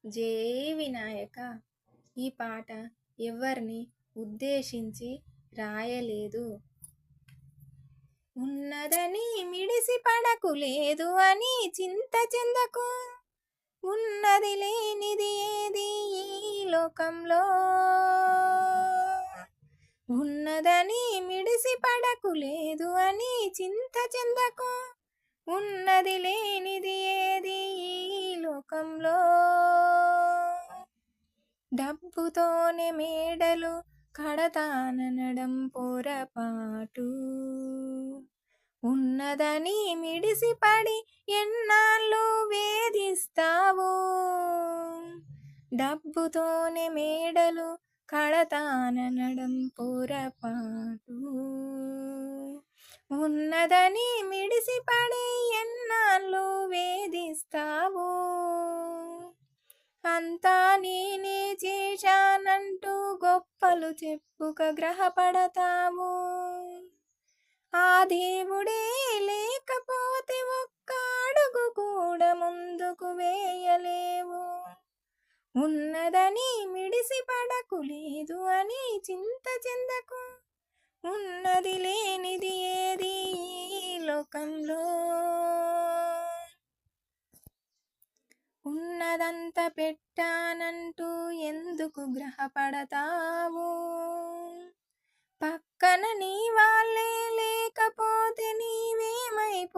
జై వినాయక. ఈ పాట ఎవ్వరిని ఉద్దేశించి రాయలేదు. ఉన్నదని మిడిసి పడకు, లేదు అని చింత చెందకు. ఉన్నది లేనిది ఏది ఈ లోకంలో. ఉన్నదని మిడిసి పడకు, లేదు అని చింత చెందకు. ఉన్నది లేనిది ఏది ఈ లోకంలో. డబ్బుతోనే మేడలు కడతాననడం పొరపాటు. ఉన్నదని మిడిసిపడి ఎన్నాళ్ళు వేధిస్తావు. డబ్బుతోనే మేడలు కడతాననడం పొరపాటు. ఉన్నదని మిడిసిపడి ఎన్నాళ్ళు వేధిస్తావు. అంతా నేనే చేశానంటూ గొప్పలు చెప్పుక గ్రహపడతావు. ఆ దేవుడే లేకపోతే ఒక్క అడుగు కూడా ముందుకు వేయలేవు. ఉన్నదని మిడిసి పడకు, లేదు అని చింత చెందకు. ఉన్నది లేనిది ఏది ఈ లోకంలో. ఉన్నదంతా పెట్టానంటూ ఎందుకు గ్రహపడతావు. పక్కన నీ వాళ్ళే లేకపోతే నీవేమైపోతావు.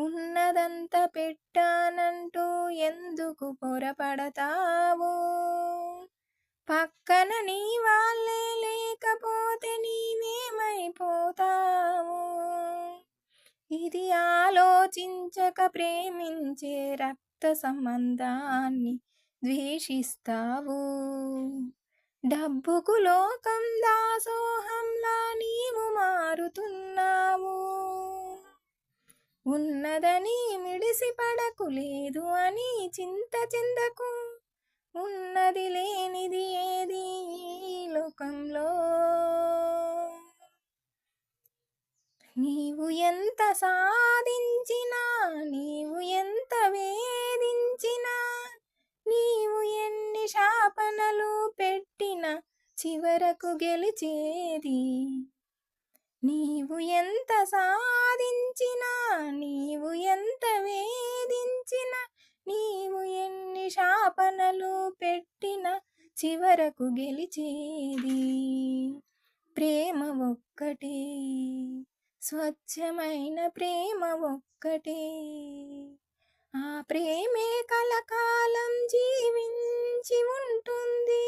ఉన్నదంతా పెట్టానంటూ ఎందుకు పొరపడతావు. పక్కన నీ వాళ్ళే లేకపోతే నీవేమైపోతావు. ఇది ఆలోచించక ప్రేమించే రక్త సంబంధాన్ని ద్వేషిస్తావు. డబ్బుకు లోకం దాసోహంలా నీవు మారుతున్నావు. ఉన్నదని మిడిసి పడకు, లేదు అని చింత చెందకు. ఉన్నది లేనిది ఏది ఈ లోకంలో. నీవు ఎంత సాధించినా, నీవు ఎంత వేధించినా, నీవు ఎన్ని శాపనలు పెట్టినా చివరకు గెలిచేది. నీవు ఎంత సాధించినా, నీవు ఎంత వేధించినా, నీవు ఎన్ని శాపనలు పెట్టినా చివరకు గెలిచేది ప్రేమ ఒక్కటే. స్వచ్ఛమైన ప్రేమ ఒక్కటే. ఆ ప్రేమే కలకాలం జీవించి ఉంటుంది.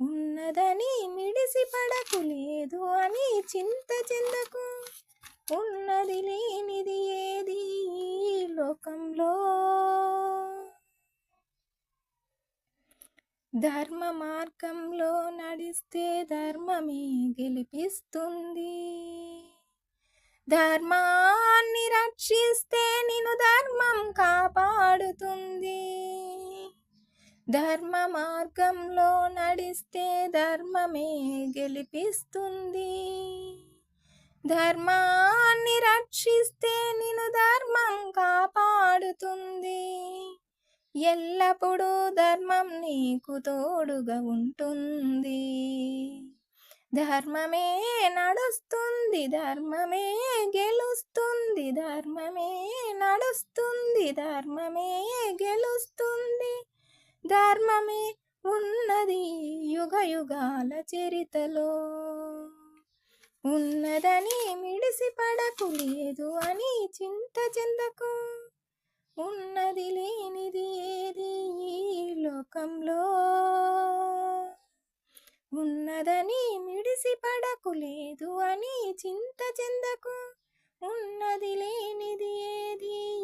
ఉన్నదని మిడిసి పడకు, లేదు అని చింత చెందకు. ఉన్నది లేనిది ఏది ఈ లోకంలో. ధర్మ మార్గంలో నడిస్తే ధర్మమే గెలిపిస్తుంది. ధర్మాన్ని రక్షిస్తే నిన్ను ధర్మం కాపాడుతుంది. ధర్మ మార్గంలో నడిస్తే ధర్మమే గెలిపిస్తుంది. ధర్మాన్ని రక్షిస్తే నిన్ను ధర్మం కాపాడుతుంది. ఎల్లప్పుడూ ధర్మం నీకు తోడుగా ఉంటుంది. ధర్మమే నడుస్తుంది, ధర్మమే గెలుస్తుంది. ధర్మమే నడుస్తుంది, ధర్మమే గెలుస్తుంది. ధర్మమే ఉన్నది యుగ యుగాల చరితలో. ఉన్నదని మిడిసి పడకు, లేదు అని చింత చెందకు. ఉన్నది లేనిది ఏది ఈ లోకంలో. ఉన్నదని మిడిసి పడకు, లేదు అని చింత చెందకు. ఉన్నది లేనిది ఏది